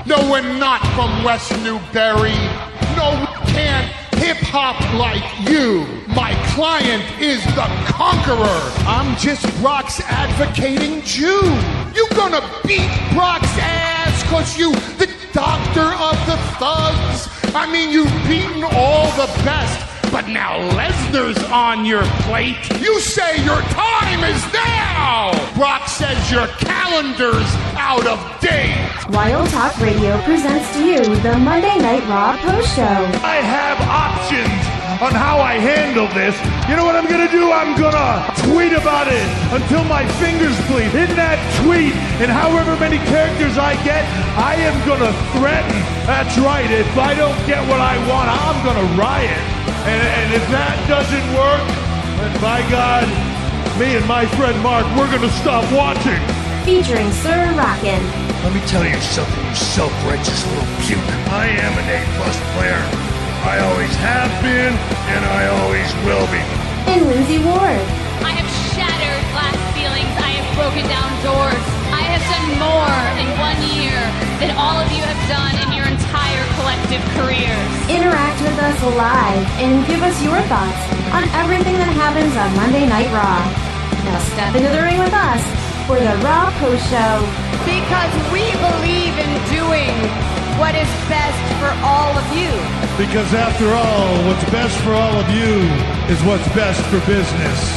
No, we're not from West Newbury. No, we can't hip-hop like you. My client is the conqueror. I'm just Brock's advocating Jew. You gonna beat Brock's ass cause you the doctor of the thugs? I mean, you've beaten all the best, but now Lesnar's on your plate. You say your time is now. Brock says your calendar's out of date. Wild Talk Radio presents to you the Monday Night Raw Post Show. I have options on how I handle this. You know what I'm gonna do? I'm gonna tweet about it until my fingers bleed. In that tweet, and however many characters I get, I am gonna threaten. That's right, if I don't get what I want, I'm gonna riot. And if that doesn't work, then by God, me and my friend Mark, we're gonna stop watching. Featuring Sir Rockin'. Let me tell you something, you self-righteous little puke. I am an A-plus player. I always have been, and I always will be. And Lindsay Ward. I have shattered glass ceilings. I have broken down doors. I have done more in 1 year than all of you have done in your entire collective careers. Interact with us live and give us your thoughts on everything that happens on Monday Night Raw. Now step into the ring with us for the Raw Post Show. Because we believe in doing what is best for all of you. Because after all, what's best for all of you is what's best for business.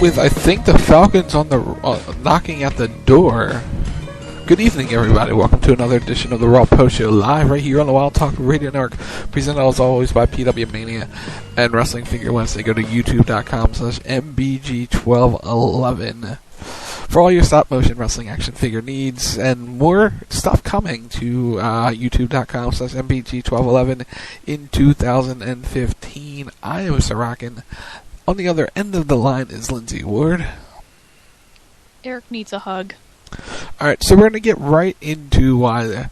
With, I think, the Falcons on the knocking at the door. Good evening, everybody. Welcome to another edition of the Raw Post Show, live right here on the Wild Talk Radio Network. Presented as always by PW Mania and Wrestling Figure Wednesday. Go to youtube.com/MBG1211 for all your stop motion wrestling action figure needs, and more stuff coming to youtube.com/MBG1211 in 2015. I am Sorokin. On the other end of the line is Lindsay Ward. Eric needs a hug. Alright, so we're going to get right into why the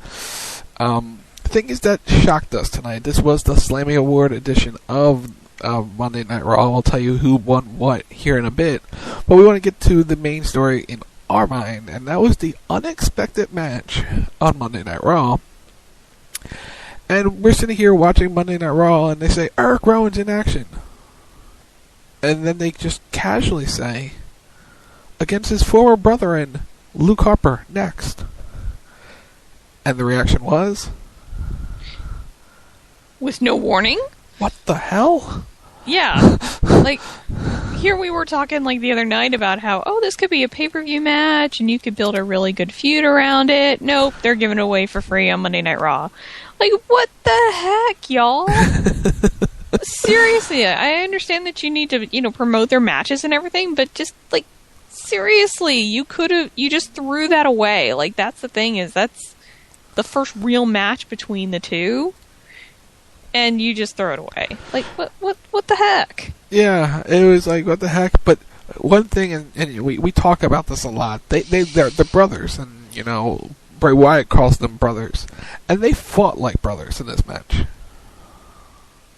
thing that shocked us tonight. This was the Slammy Award edition of Monday Night Raw. I'll tell you who won what here in a bit. But we want to get to the main story in our mind, and that was the unexpected match on Monday Night Raw. And we're sitting here watching Monday Night Raw, and they say, Eric Rowan's in action. And then they just casually say, against his former brother-in, Luke Harper, next. And the reaction was? With no warning? What the hell? Yeah. Like, here we were talking like the other night about how, this could be a pay-per-view match, and you could build a really good feud around it. Nope, they're giving it away for free on Monday Night Raw. Like, what the heck, y'all? Seriously, I understand that you need to, promote their matches and everything, but just, like, seriously, you just threw that away. Like, that's the thing, is that's the first real match between the two, and you just throw it away. Like, what the heck? Yeah, it was like, what the heck? But one thing, and we talk about this a lot, they're brothers, and, Bray Wyatt calls them brothers, and they fought like brothers in this match.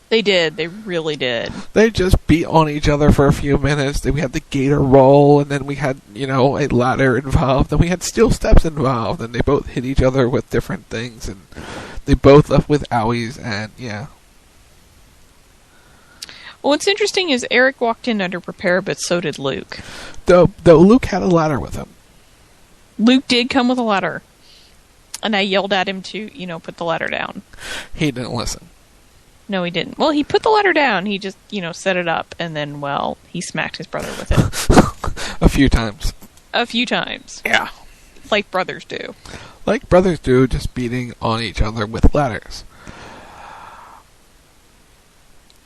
They did. They really did. They just beat on each other for a few minutes. Then we had the gator roll, and then we had, a ladder involved, and we had steel steps involved, and they both hit each other with different things, and they both left with owies, and yeah. Well, what's interesting is Eric walked in underprepared, but so did Luke. Though Luke had a ladder with him. Luke did come with a ladder, and I yelled at him to, put the ladder down. He didn't listen. No, he didn't. Well, he put the ladder down. He just, set it up, and then, he smacked his brother with it. A few times. A few times. Yeah. Like brothers do. Like brothers do, just beating on each other with ladders.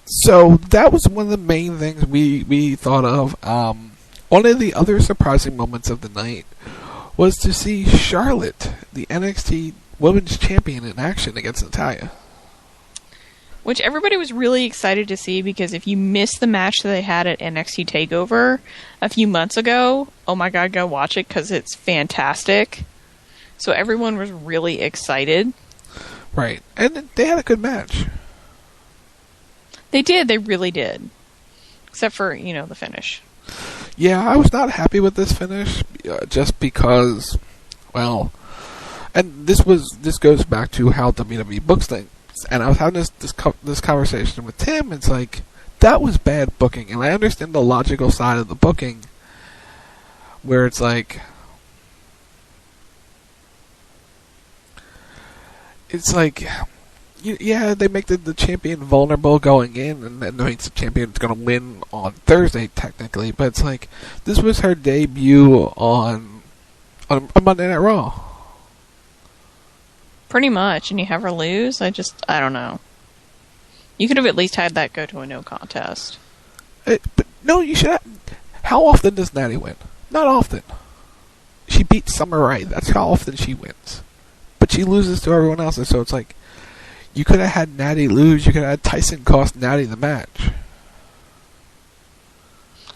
So, that was one of the main things we thought of. One of the other surprising moments of the night was to see Charlotte, the NXT Women's Champion, in action against Natalya. which everybody was really excited to see, because if you missed the match that they had at NXT TakeOver a few months ago, oh my god, go watch it because it's fantastic. So everyone was really excited. Right. And they had a good match. They did. They really did. Except for, the finish. Yeah, I was not happy with this finish, just because, well, and this goes back to how WWE books things. And I was having this conversation with Tim. It's like, that was bad booking. And I understand the logical side of the booking, where it's like, yeah, they make the champion vulnerable going in, and that means the champion's going to win on Thursday, technically. But it's like, this was her debut on Monday Night Raw. Pretty much, and you have her lose? I don't know. You could have at least had that go to a no contest. But no, you should have. How often does Natty win? Not often. She beats Summer Rae. That's how often she wins. But she loses to everyone else, and so it's like, you could have had Natty lose. You could have had Tyson cost Natty the match.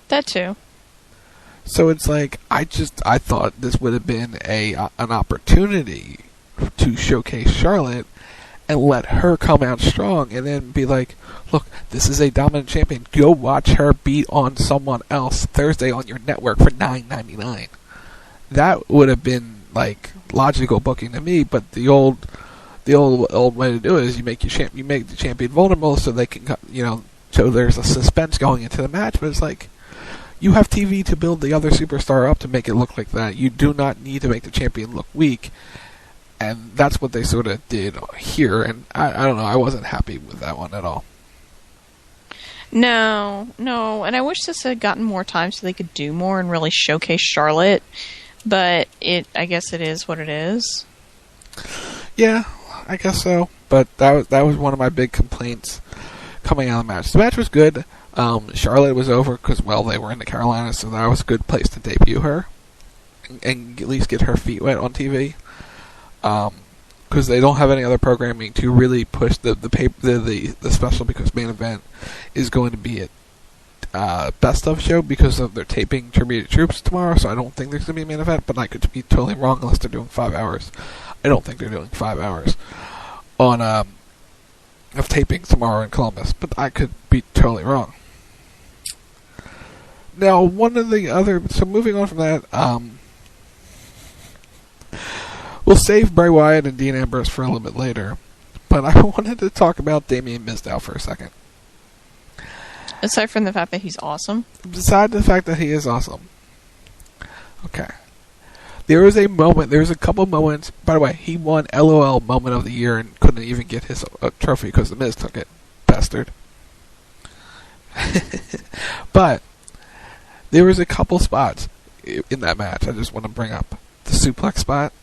That too. So it's like, I thought this would have been an opportunity to showcase Charlotte and let her come out strong, and then be like, look, this is a dominant champion. Go watch her beat on someone else Thursday on your network for $9.99. That would have been like logical booking to me. But the old way to do it is you make the champion vulnerable so they can, so there's a suspense going into the match. But it's like, you have TV to build the other superstar up to make it look like that. You do not need to make the champion look weak. And that's what they sort of did here. And I don't know, I wasn't happy with that one at all. No. And I wish this had gotten more time so they could do more and really showcase Charlotte. But I guess it is what it is. Yeah, I guess so. But that was one of my big complaints coming out of the match. The match was good. Charlotte was over because, well, they were in the Carolinas, so that was a good place to debut her and at least get her feet wet on TV. Because they don't have any other programming to really push the special, because main event is going to be a best of show because of their taping Tribute to Troops tomorrow. So I don't think there's going to be a main event, but I could be totally wrong unless they're doing 5 hours. I don't think they're doing 5 hours on of taping tomorrow in Columbus, but I could be totally wrong. Now, so moving on from that, we'll save Bray Wyatt and Dean Ambrose for a little bit later, but I wanted to talk about Damien Mizdow for a second. Aside from the fact that he's awesome. Beside the fact that he is awesome. Okay. There was a couple moments, by the way, he won LOL Moment of the Year and couldn't even get his trophy because The Miz took it. Bastard. But there was a couple spots in that match I just want to bring up. The suplex spot,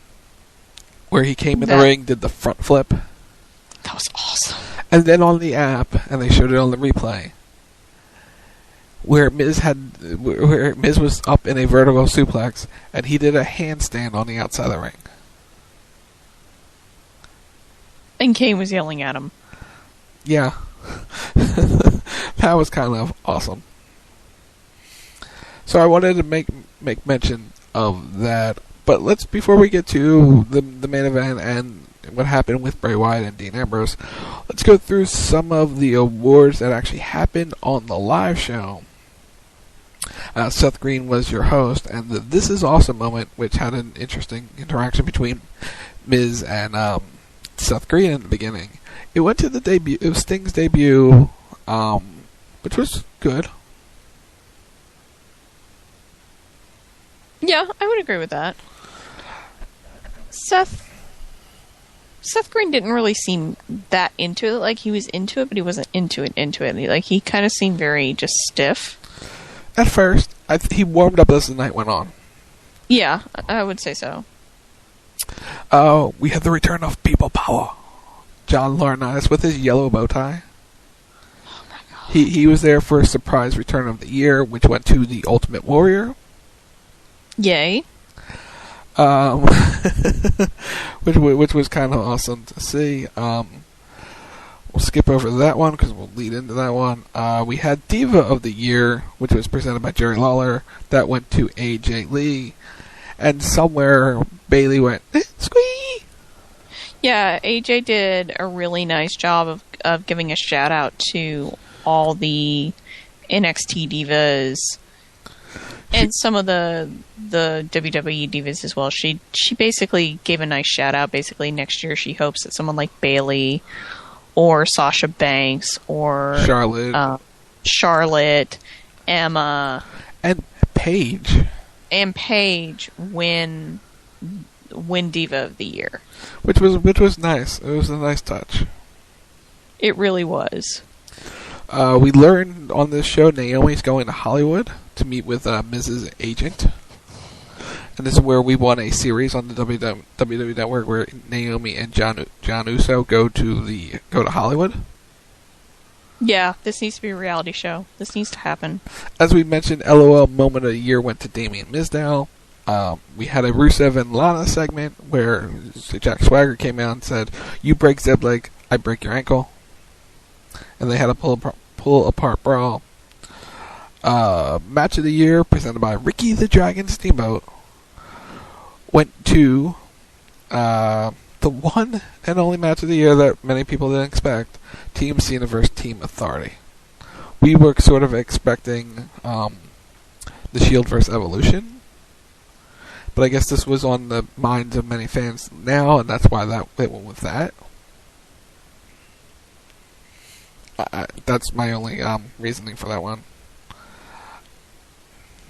where he came in the ring, did the front flip. That was awesome. And then on the app, and they showed it on the replay, where Miz was up in a vertical suplex, and he did a handstand on the outside of the ring. And Kane was yelling at him. Yeah. That was kind of awesome. So I wanted to make mention of that. But before we get to the main event and what happened with Bray Wyatt and Dean Ambrose, let's go through some of the awards that actually happened on the live show. Seth Green was your host, and the This Is Awesome moment, which had an interesting interaction between Miz and Seth Green in the beginning. It went to the debut. It was Sting's debut, which was good. Yeah, I would agree with that. Seth Green didn't really seem that into it. Like, he was into it, but he wasn't into it. Like, he kind of seemed very just stiff. At first, he warmed up as the night went on. Yeah, I would say so. We have the return of People Power. John Laurinaitis with his yellow bow tie. Oh my god. He was there for a surprise return of the year, which went to the Ultimate Warrior. Yay. Which was kind of awesome to see. we'll skip over that one because we'll lead into that one. We had Diva of the Year, which was presented by Jerry Lawler. That went to AJ Lee. And somewhere Bailey went, squee! Yeah, AJ did a really nice job of giving a shout out to all the NXT divas and some of the WWE divas as well. She basically gave a nice shout out. Basically, next year she hopes that someone like Bailey or Sasha Banks or Charlotte, Emma, and Paige win Diva of the Year, which was nice. It was a nice touch. It really was. We learned on this show Naomi's going to Hollywood to meet with Mrs. Agent, and this is where we won a series on the WWE Network where Naomi and John Uso go to Hollywood. Yeah, this needs to be a reality show. This needs to happen. As we mentioned, LOL Moment of the Year went to Damian Mizdow. We had a Rusev and Lana segment where Jack Swagger came out and said, "You break Zeb leg, I break your ankle." And they had a pull apart brawl. Match of the Year presented by Ricky the Dragon Steamboat went to the one and only match of the year that many people didn't expect: Team Cena versus Team Authority. We were sort of expecting the Shield versus Evolution, but I guess this was on the minds of many fans now, and that's why they went with that. That's my only reasoning for that one.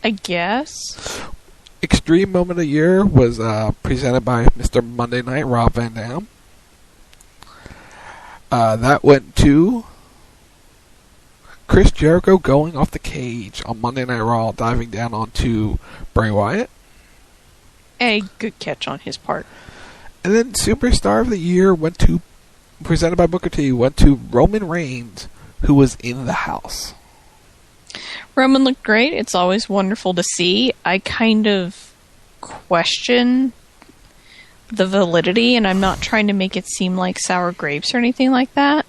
I guess. Extreme Moment of the Year was presented by Mr. Monday Night RAW Van Dam. That went to Chris Jericho going off the cage on Monday Night Raw, diving down onto Bray Wyatt. A good catch on his part. And then Superstar of the Year presented by Booker T, went to Roman Reigns, who was in the house. Roman looked great. It's always wonderful to see. I kind of question the validity, and I'm not trying to make it seem like sour grapes or anything like that.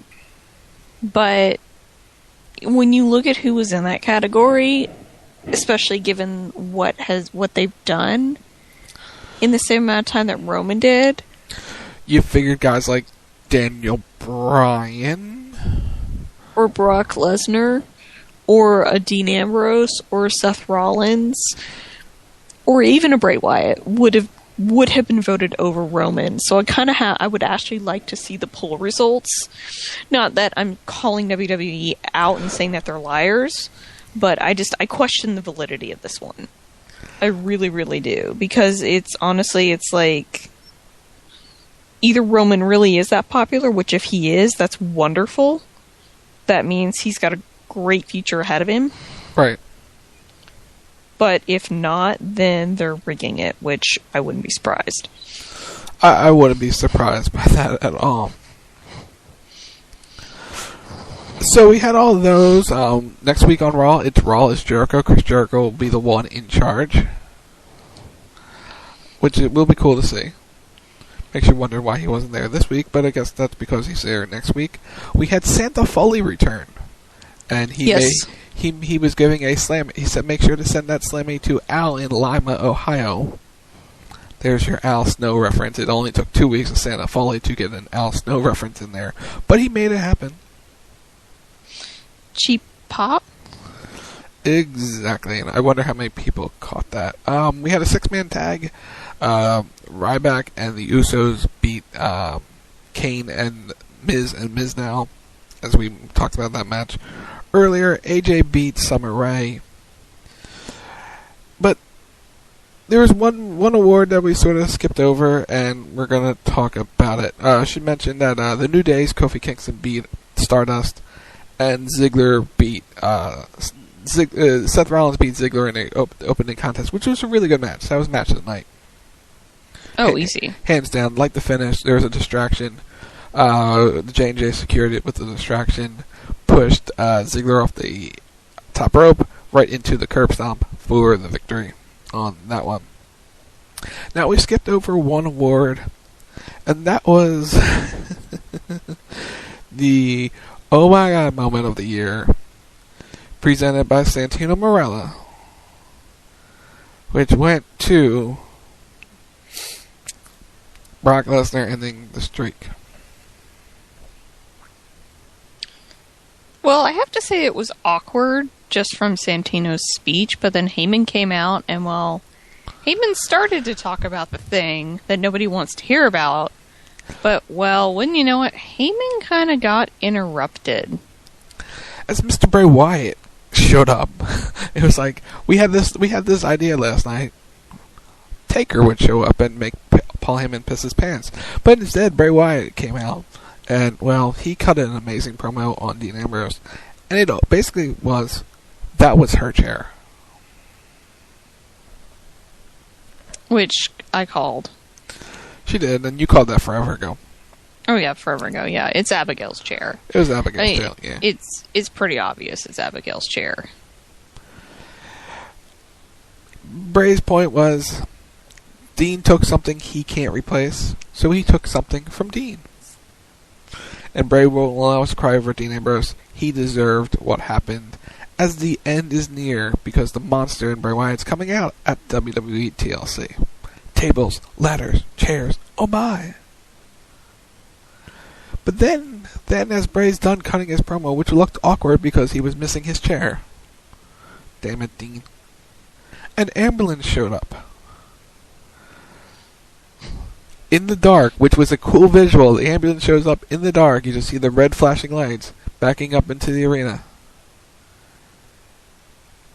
But when you look at who was in that category, especially given what they've done in the same amount of time that Roman did, you figured guys like Daniel Bryan or Brock Lesnar or a Dean Ambrose or Seth Rollins or even a Bray Wyatt would have been voted over Roman. So I would actually like to see the poll results. Not that I'm calling WWE out and saying that they're liars, but I question the validity of this one. I really, really do, because it's like either Roman really is that popular, which if he is, that's wonderful. That means he's got a great future ahead of him. Right. But if not, then they're rigging it, which I wouldn't be surprised. I wouldn't be surprised by that at all. So we had all of those. Next week on Raw, it's Raw is Jericho. Chris Jericho will be the one in charge, which it will be cool to see. Makes you wonder why he wasn't there this week, but I guess that's because he's there next week. We had Santa Foley return, and he was giving a slam. He said, "Make sure to send that slammy to Al in Lima, Ohio." There's your Al Snow reference. It only took 2 weeks of Santa Foley to get an Al Snow reference in there, but he made it happen. Cheap pop? Exactly, and I wonder how many people caught that. We had a 6-man tag. Ryback and the Usos beat Kane and Miz now, as we talked about that match earlier. AJ beat Summer Rae. But there was one award that we sort of skipped over, and we're going to talk about it. I should mention that the New Day's Kofi Kingston beat Stardust, and Ziggler beat Seth Rollins beat Ziggler in an opening contest, which was a really good match. That was match of the night. Oh, easy. Hands down. Like the finish, there was a distraction. The J&J secured it with the distraction, pushed Ziggler off the top rope, right into the curb stomp for the victory on that one. Now, we skipped over one award, and that was the oh my god moment of the year, presented by Santino Marella, which went to Brock Lesnar ending the streak. Well, I have to say it was awkward just from Santino's speech, but then Heyman came out, and well, Heyman started to talk about the thing that nobody wants to hear about, but well, wouldn't you know it, Heyman kind of got interrupted. As Mr. Bray Wyatt showed up, it was like, we had this idea last night. Taker would show up and make Paul Heyman piss his pants, but instead Bray Wyatt came out. And, well, he cut an amazing promo on Dean Ambrose. And it basically was, that was her chair. Which I called. She did, and you called that forever ago. Oh yeah, forever ago, yeah. It's Abigail's chair. It was Abigail's chair, yeah. It's pretty obvious it's Abigail's chair. Bray's point was, Dean took something he can't replace, so he took something from Dean. And Bray won't allow us to cry over Dean Ambrose. He deserved what happened, as the end is near, because the monster in Bray Wyatt's coming out at WWE TLC. Tables, ladders, chairs, oh my! But then as Bray's done cutting his promo, which looked awkward because he was missing his chair. Damn it, Dean. An ambulance showed up. In the dark, which was a cool visual. The ambulance shows up in the dark. You just see the red flashing lights backing up into the arena.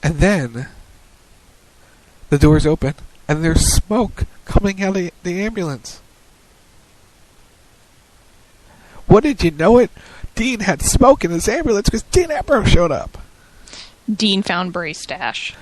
And then the doors open, and there's smoke coming out of the ambulance. What did you know it? Dean had smoke in his ambulance because Dean Ambrose showed up. Dean found Bray's stash.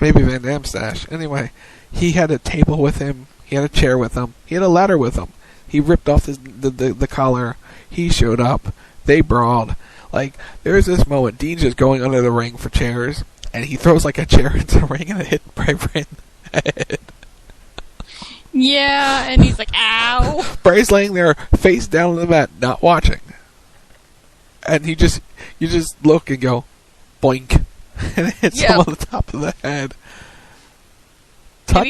Maybe Van Damme's stash. Anyway, he had a table with him. He had a chair with him. He had a ladder with him. He ripped off the collar. He showed up. They brawled. Like, there's this moment. Dean's just going under the ring for chairs, and he throws like a chair into the ring, and it hit Bray in the head. Yeah, and he's like, ow. Bray's laying there, face down on the mat, not watching. And you just look and go, boink. And it hits him on the top of the head.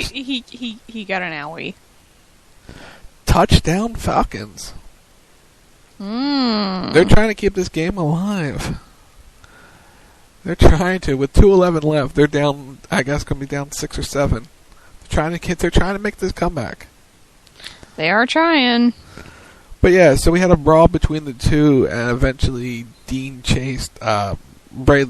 He got an owie. Touchdown Falcons. They're trying to keep this game alive. They're trying to. With 2:11 left, they're down. I guess going to be down 6 or 7. They're trying to make this comeback. They are trying. But yeah, so we had a brawl between the two, and eventually Dean chased Bray.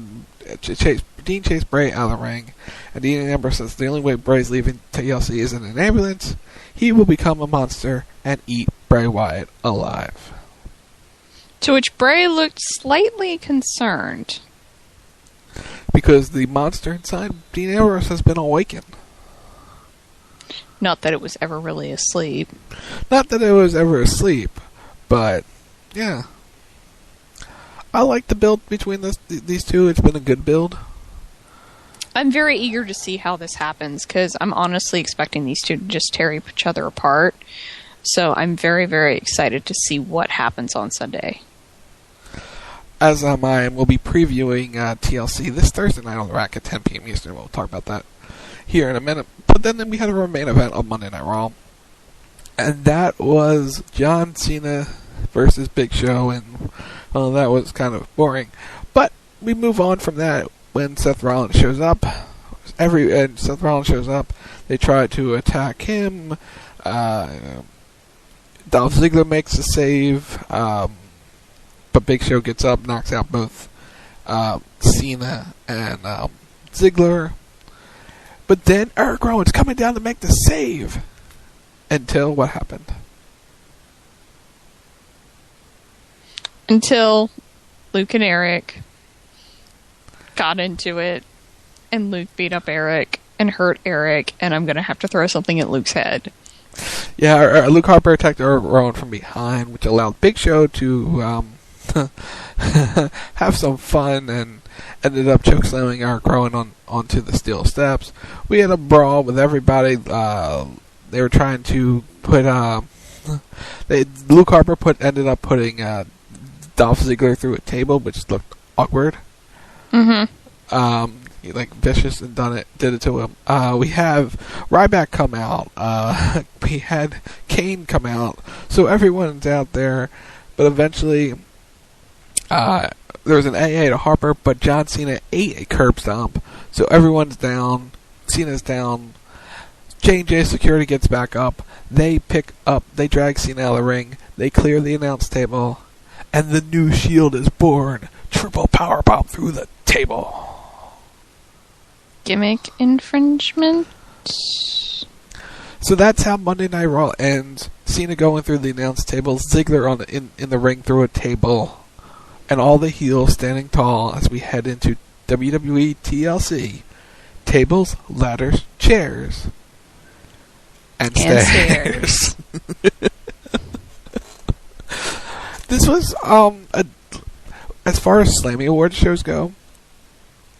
Dean chased Bray out of the ring, and Dean Ambrose says the only way Bray's leaving TLC is in an ambulance. He will become a monster and eat Bray Wyatt alive. To which Bray looked slightly concerned. Because the monster inside Dean Ambrose has been awakened. Not that it was ever really asleep. Not that it was ever asleep, but yeah. I like the build between these two. It's been a good build. I'm very eager to see how this happens, because I'm honestly expecting these two to just tear each other apart. So I'm very, very excited to see what happens on Sunday. As am I, and we'll be previewing TLC this Thursday night on the Rack at 10 p.m. Eastern. We'll talk about that here in a minute. But then we had our main event on Monday Night Raw. And that was John Cena versus Big Show, and well, that was kind of boring. But we move on from that when Seth Rollins shows up. Seth Rollins shows up, they try to attack him. Dolph Ziggler makes a save, but Big Show gets up, knocks out both Cena and Ziggler. But then Eric Rowan's coming down to make the save. Until what happened? Until Luke and Eric got into it, and Luke beat up Eric and hurt Eric, and I'm going to have to throw something at Luke's head. Yeah, Luke Harper attacked Eric Rowan from behind, which allowed Big Show to have some fun, and ended up chokeslamming Eric Rowan onto the steel steps. We had a brawl with everybody. They were trying to put Luke Harper ended up putting Dolph Ziggler through a table, which looked awkward. Vicious and did it to him. We have Ryback come out. We had Kane come out. So everyone's out there. But eventually, there was an AA to Harper, but John Cena ate a curb stomp. So everyone's down. Cena's down. J&J Security gets back up. They drag Cena out of the ring. They clear the announce table. And the new Shield is born. Triple powerbomb through the table. Gimmick infringement? So that's how Monday Night Raw ends. Cena going through the announce table, Ziggler in the ring through a table, and all the heels standing tall as we head into WWE TLC. Tables, ladders, chairs, and stairs. This was as far as Slammy Awards shows go,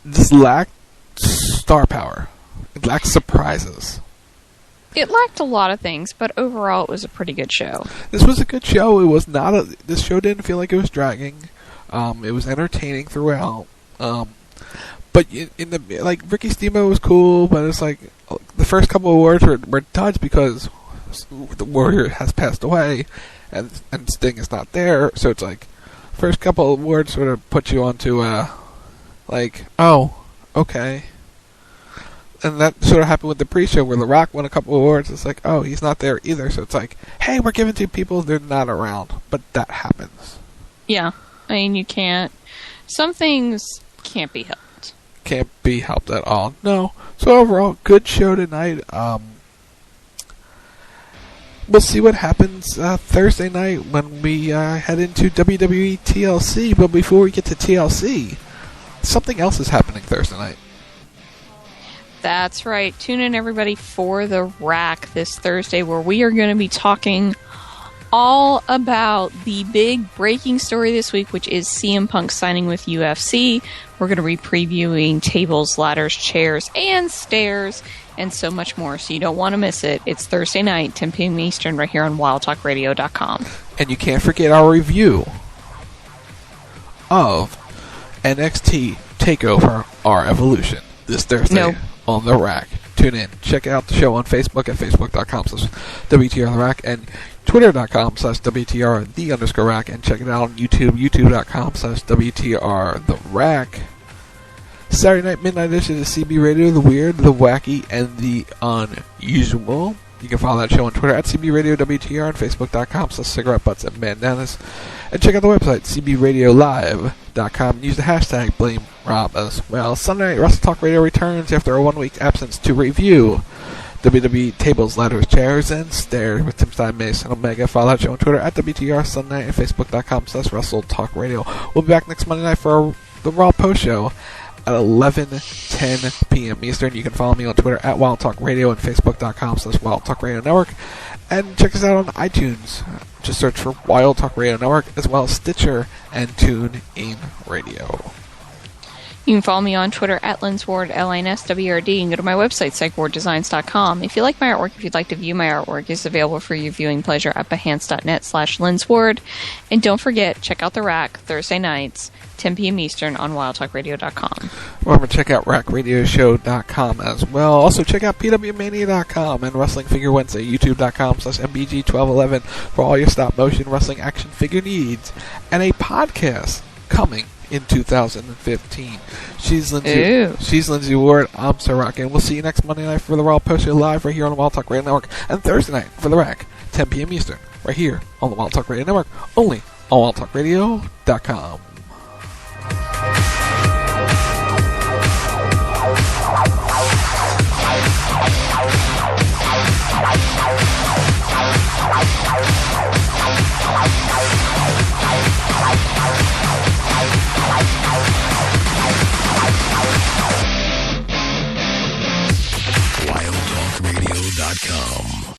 this lacked star power. It lacked surprises. It lacked a lot of things, but overall it was a pretty good show. This was a good show. It was not this show didn't feel like it was dragging. It was entertaining throughout. But in the Ricky Steamboat was cool, but it's like the first couple of awards were duds because the Warrior has passed away and Sting is not there. So it's like first couple of awards sort of put you onto oh, okay. And that sort of happened with the pre-show where The Rock won a couple of awards. It's like, oh, he's not there either. So it's like, hey, we're giving to people they're not around. But that happens. Yeah. I mean, you can't. Some things can't be helped. Can't be helped at all. No. So overall, good show tonight. We'll see what happens Thursday night when we head into WWE TLC. But before we get to TLC, something else is happening Thursday night. That's right. Tune in, everybody, for The Rack this Thursday, where we are going to be talking all about the big breaking story this week, which is CM Punk signing with UFC. We're going to be previewing tables, ladders, chairs, and stairs, and so much more. So you don't want to miss it. It's Thursday night, 10 p.m. Eastern, right here on WildTalkRadio.com. And you can't forget our review of NXT TakeOver Our Evolution this Thursday on The Rack. Tune in. Check out the show on Facebook at facebook.com/WTRTheRack and twitter.com/WTR_Rack, and check it out on YouTube, youtube.com/WTRTheRack. Saturday night midnight edition is CB Radio, the weird, the wacky, and the unusual. You can follow that show on Twitter at CB Radio WTR and Facebook.com/cigarette butts and bandanas. And check out the website, cbradiolive.com, and use the hashtag BlameRob as well. Sunday night Wrestle Talk Radio returns after a 1-week absence to review WWE Tables, Ladders, Chairs, and Stairs with Tim Stein, Mace, and Omega. Follow that show on Twitter at WTR Sunday and Facebook.com/Wrestle Talk Radio. We'll be back next Monday night for the Raw Post Show at 11:10 p.m. Eastern. You can follow me on Twitter at Wild Talk Radio and Facebook.com/Wild Talk Radio Network. And check us out on iTunes. Just search for Wild Talk Radio Network, as well as Stitcher and TuneIn Radio. You can follow me on Twitter at LinsWard, LINSWRD, and go to my website, psychwarddesigns.com. If you like my artwork, if you'd like to view my artwork, it's available for your viewing pleasure at behance.net/LinsWard. And don't forget, check out The Rack Thursday nights, 10 p.m. Eastern on WildTalkRadio.com. Remember, check out RackRadioshow.com as well. Also, check out PWMania.com and Wrestling Figure Wednesday, YouTube.com/MBG1211 for all your stop-motion wrestling action figure needs. And a podcast coming in 2015. She's Lindsay Ward. I'm Sir Rock, and we'll see you next Monday night for the Raw Post Show live right here on the Wild Talk Radio Network, and Thursday night for The Rack, 10 p.m. Eastern, right here on the Wild Talk Radio Network, only on WildTalkRadio.com.